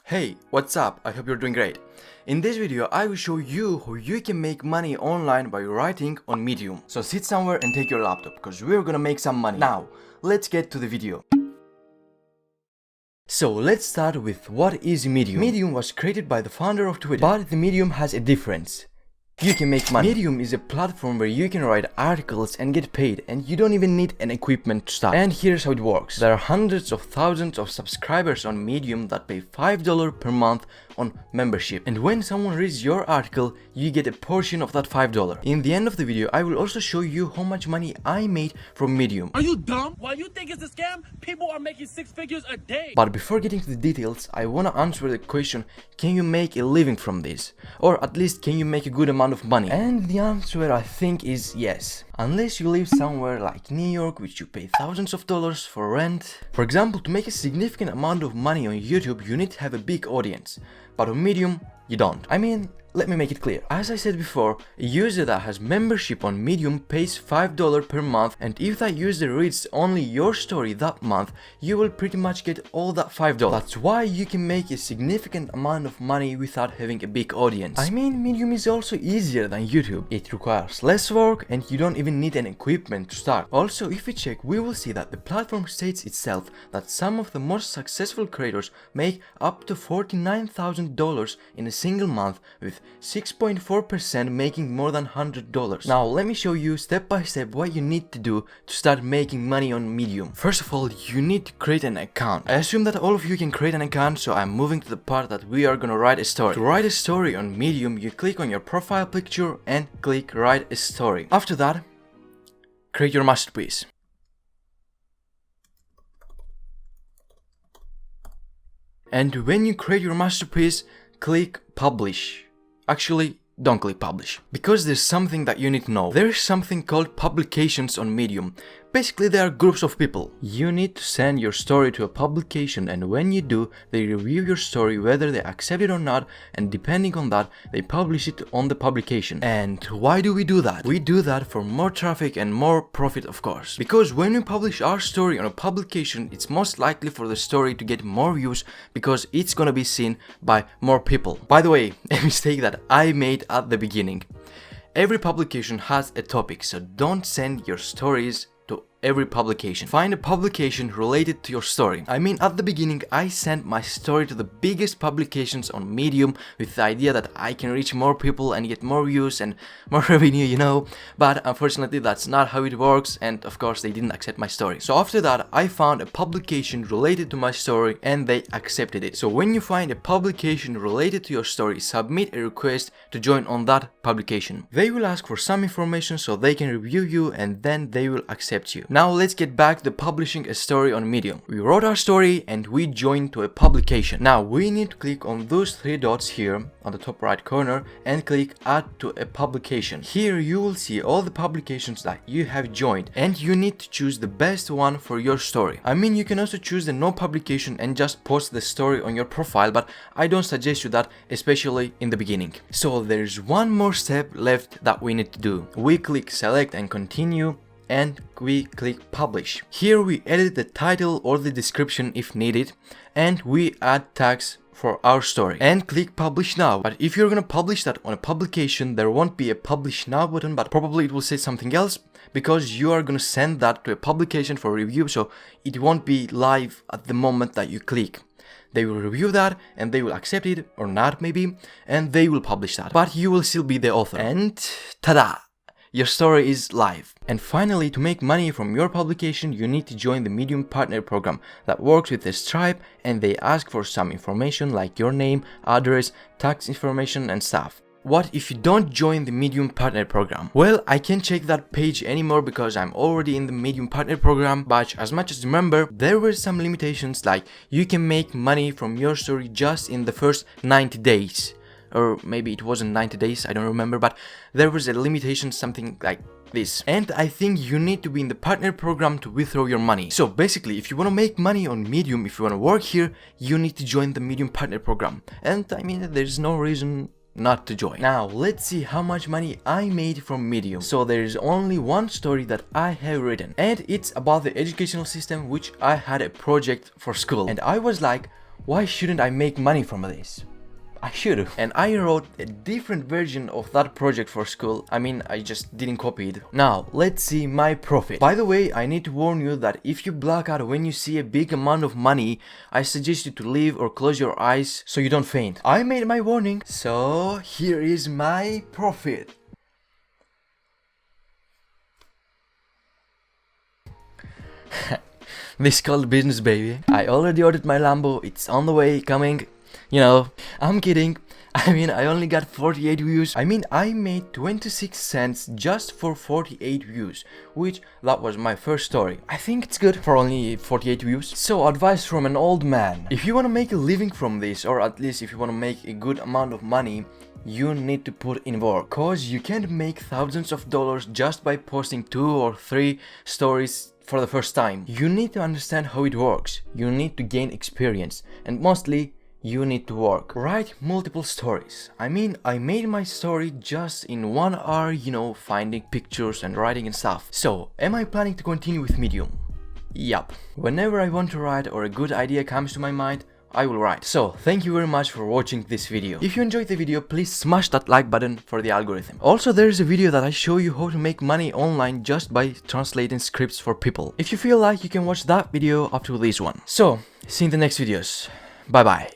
Hey, what's up? I hope you're doing great. In this video, I will show you how you can make money online by writing on Medium. So sit somewhere and take your laptop, because we're gonna make some money. Now, let's get to the video. So let's start with what is Medium. Medium was created by the founder of Twitter, but the Medium has a difference. You can make money. Medium is a platform where you can write articles and get paid, and you don't even need an equipment to start. And here's how it works. There are hundreds of thousands of subscribers on Medium that pay $5 per month on membership. And when someone reads your article, you get a portion of that $5. In the end of the video, I will also show you how much money I made from Medium. Are you dumb? Why you think it's a scam? People are making 6 figures a day. But before getting to the details, I wanna answer the question, can you make a living from this? Or at least can you make a good amount of money? And the answer I think is yes. Unless you live somewhere like New York, which you pay thousands of dollars for rent. For example, to make a significant amount of money on YouTube, you need to have a big audience. But on Medium, you don't. I mean, let me make it clear. As I said before, a user that has membership on Medium pays $5 per month, and if that user reads only your story that month, you will pretty much get all that $5. That's why you can make a significant amount of money without having a big audience. I mean, Medium is also easier than YouTube. It requires less work and you don't even need an equipment to start. Also, if we check, we will see that the platform states itself that some of the most successful creators make up to $49,000 in a single month, with 6.4% making more than $100. Now let me show you step by step what you need to do to start making money on Medium. First of all, you need to create an account. I assume that all of you can create an account, so I'm moving to the part that we are gonna write a story. To write a story on Medium, you click on your profile picture and click write a story. After that, create your masterpiece. And when you create your masterpiece, click publish. Actually, don't click publish, because there's something that you need to know. There is something called publications on Medium. Basically, they are groups of people. You need to send your story to a publication, and when you do, they review your story whether they accept it or not, and depending on that, they publish it on the publication. And why do we do that? We do that for more traffic and more profit, of course. Because when we publish our story on a publication, it's most likely for the story to get more views because it's gonna be seen by more people. By the way, a mistake that I made at the beginning. Every publication has a topic, so don't send your stories to every publication. Find a publication related to your story. I mean, at the beginning, I sent my story to the biggest publications on Medium with the idea that I can reach more people and get more views and more revenue, you know. But unfortunately, that's not how it works, and of course, they didn't accept my story. So after that, I found a publication related to my story and they accepted it. So when you find a publication related to your story, submit a request to join on that publication. They will ask for some information so they can review you, and then they will accept you. Now let's get back to publishing a story on Medium. We wrote our story and we joined to a publication. Now we need to click on those 3 dots here on the top right corner and click add to a publication. Here you will see all the publications that you have joined, and you need to choose the best one for your story. I mean, you can also choose the no publication and just post the story on your profile, but I don't suggest you that, especially in the beginning. So there's one more step left that we need to do. We click select and continue, and we click publish. Here we edit the title or the description if needed, and we add tags for our story and click publish now. But if you're gonna publish that on a publication, there won't be a publish now button, but probably it will say something else, because you are gonna send that to a publication for review, so it won't be live at the moment that you click. They will review that and they will accept it or not maybe, and they will publish that, but you will still be the author. And ta-da! Your story is live. And finally, to make money from your publication, you need to join the Medium Partner Program that works with the Stripe, and they ask for some information like your name, address, tax information and stuff. What if you don't join the Medium Partner Program? Well, I can't check that page anymore because I'm already in the Medium Partner Program, but as much as remember, there were some limitations, like you can make money from your story just in the first 90 days. Or maybe it wasn't 90 days, I don't remember, but there was a limitation, something like this. And I think you need to be in the partner program to withdraw your money. So basically, if you want to make money on Medium, if you want to work here, you need to join the Medium partner program. And I mean, there's no reason not to join. Now let's see how much money I made from Medium. So there is only one story that I have written, and it's about the educational system, which I had a project for school, and I was like, why shouldn't I make money from this? I should. And I wrote a different version of that project for school. I mean, I just didn't copy it. Now, let's see my profit. By the way, I need to warn you that if you black out when you see a big amount of money, I suggest you to leave or close your eyes so you don't faint. I made my warning, so here is my profit. This is called business, baby. I already ordered my Lambo, it's on the way, coming. You know, I'm kidding. I mean, I only got 48 views. I mean, I made 26 cents just for 48 views, which that was my first story. I think it's good for only 48 views. So, advice from an old man. If you want to make a living from this, or at least if you want to make a good amount of money, you need to put in work. Cause you can't make thousands of dollars just by posting 2 or 3 stories for the first time. You need to understand how it works. You need to gain experience. And mostly, you need to work. Write multiple stories. I mean, I made my story just in 1 hour, you know, finding pictures and writing and stuff. So, am I planning to continue with Medium? Yup. Whenever I want to write or a good idea comes to my mind, I will write. So, thank you very much for watching this video. If you enjoyed the video, please smash that like button for the algorithm. Also, there is a video that I show you how to make money online just by translating scripts for people. If you feel like, you can watch that video up to this one. So, see you in the next videos. Bye bye.